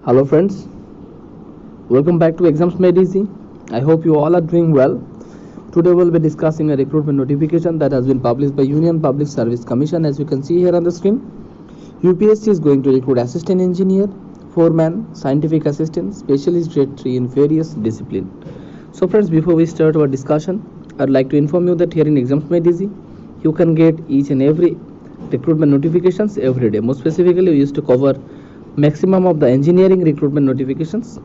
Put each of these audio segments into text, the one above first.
Hello friends, welcome back to Exams Made Easy. I hope you all are doing well. Today we'll be discussing a recruitment notification that has been published by Union Public Service Commission. As you can see here on the screen, UPSC is going to recruit assistant engineer, foreman, scientific assistant, specialist grade 3 in various disciplines. So friends, before we start our discussion, I'd like to inform you that here in Exams Made Easy, you can get each and every recruitment notifications every day. More specifically, we used to cover maximum of the engineering recruitment notifications,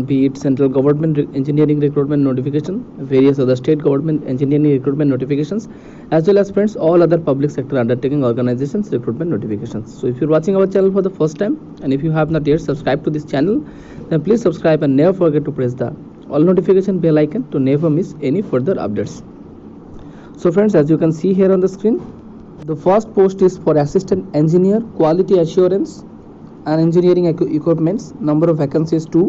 be it central government engineering recruitment notification, various other state government engineering recruitment notifications, as well as friends all other public sector undertaking organizations recruitment notifications. So if you're watching our channel for the first time and if you have not yet subscribed to this channel, then please subscribe and never forget to press the all notification bell icon to never miss any further updates. So friends, as you can see here on the screen, the first post is for assistant engineer quality assurance and engineering equipments. Number of vacancies 2,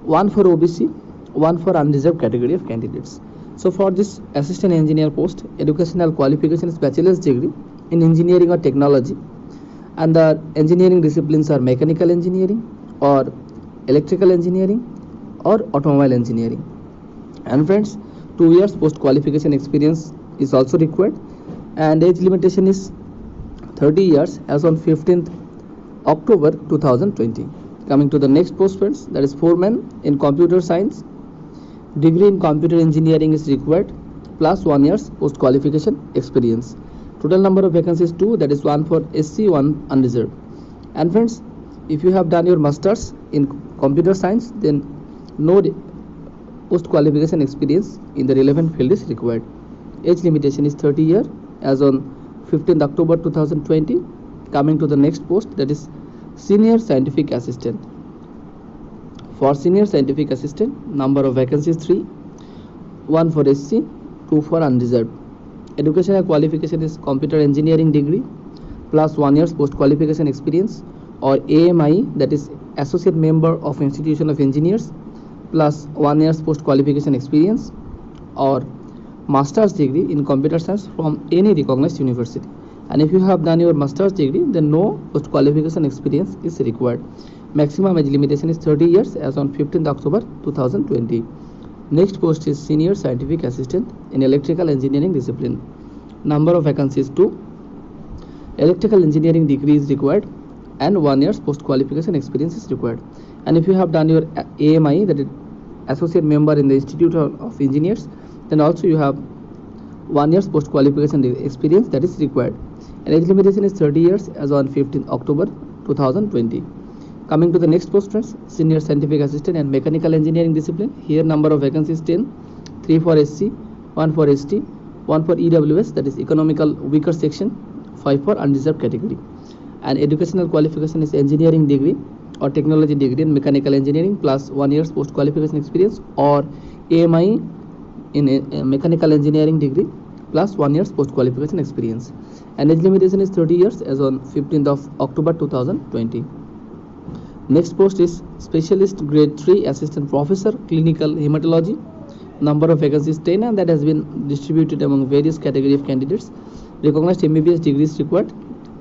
one for OBC, one for unreserved category of candidates. So for this assistant engineer post, educational qualification is bachelor's degree in engineering or technology, and the engineering disciplines are mechanical engineering or electrical engineering or automobile engineering. And friends, 2 years post qualification experience is also required, and age limitation is 30 years as on 15th October 2020. Coming to the next post friends, that is foreman in computer science, degree in computer engineering is required plus 1 years post qualification experience. Total number of vacancies 2, that is 1 for SC, 1 unreserved. And friends, if you have done your masters in computer science, then no post qualification experience in the relevant field is required. Age limitation is 30 years as on 15th October 2020. Coming to the next post, that is senior scientific assistant. For senior scientific assistant, number of vacancies 3, 1 for SC, 2 for unreserved. Educational qualification is computer engineering degree plus 1 years post qualification experience, or AMI, that is associate member of institution of engineers, plus 1 years post qualification experience, or master's degree in computer science from any recognized university. And if you have done your master's degree, then no post qualification experience is required. Maximum age limitation is 30 years as on 15th October 2020. Next post is senior scientific assistant in electrical engineering discipline. Number of vacancies 2, electrical engineering degree is required and 1 year's post qualification experience is required. And if you have done your AMI, that is associate member in the Institute of Engineers, then also you have 1 year's post qualification experience that is required. And age limitation is 30 years as on 15th October 2020. Coming to the next post friends, senior scientific assistant and mechanical engineering discipline. Here number of vacancies 10, 3 for SC, 1 for ST, 1 for EWS, that is economical weaker section, 5 for unreserved category. And educational qualification is engineering degree or technology degree in mechanical engineering plus 1 year's post qualification experience, or AMI in a mechanical engineering degree plus 1 year's post qualification experience. And age limitation is 30 years as on 15th of October 2020. Next post is specialist grade 3 assistant professor clinical hematology. Number of vacancies 10, and that has been distributed among various category of candidates. Recognized MBBS degree is required,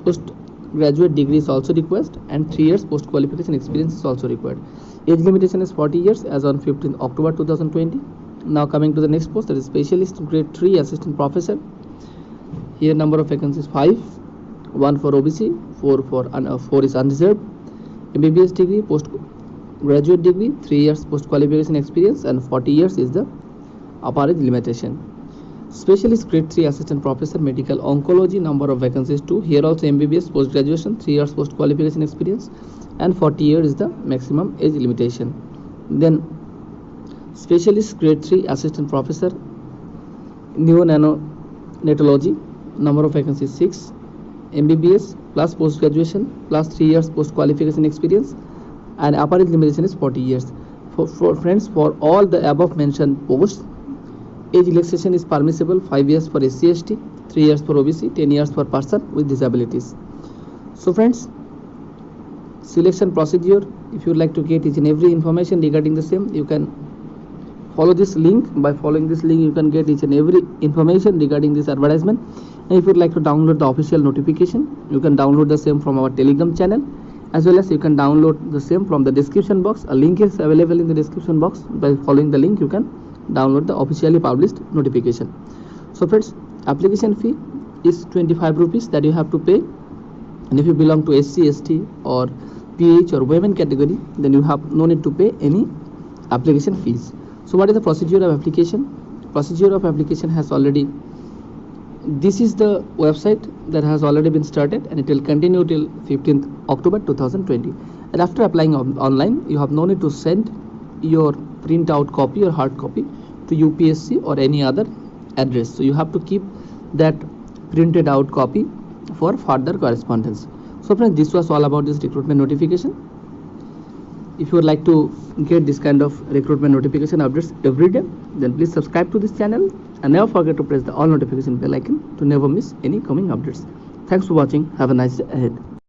postgraduate degree is also required, and 3 years post qualification experience is also required. Age limitation is 40 years as on 15th October 2020. Now coming to the next post, that is specialist grade 3 assistant professor. Here number of vacancies 5, 1 for OBC, 4 is unreserved. MBBS degree, postgraduate degree, 3 years post qualification experience, and 40 years is the upper age limitation. Specialist grade 3 assistant professor medical oncology, number of vacancies 2. Here also MBBS post graduation, 3 years post qualification experience, and 40 years is the maximum age limitation. Then specialist grade 3 assistant professor neonatology, number of vacancies 6, MBBS plus post graduation plus 3 years post qualification experience, and upper age limitation is 40 years. For friends, for all the above mentioned posts, age relaxation is permissible, 5 years for SC ST, 3 years for OBC, 10 years for person with disabilities. So friends, selection procedure, if you would like to get each and every information regarding the same, you can follow this link. By following this link, you can get each and every information regarding this advertisement. And if you would like to download the official notification, you can download the same from our Telegram channel, as well as you can download the same from the description box. A link is available in the description box. By following the link, you can download the officially published notification. So friends, application fee is 25 rupees that you have to pay, and if you belong to SC, ST or PH or women category, then you have no need to pay any application fees. So what is the procedure of application? Procedure of application has already, this is the website that has already been started, and it will continue till 15th October 2020. And after applying online, you have no need to send your printout copy or hard copy to UPSC or any other address. So you have to keep that printed out copy for further correspondence. So friends, this was all about this recruitment notification. If you would like to get this kind of recruitment notification updates every day, then please subscribe to this channel and never forget to press the all notification bell icon to never miss any coming updates. Thanks for watching. Have a nice day ahead.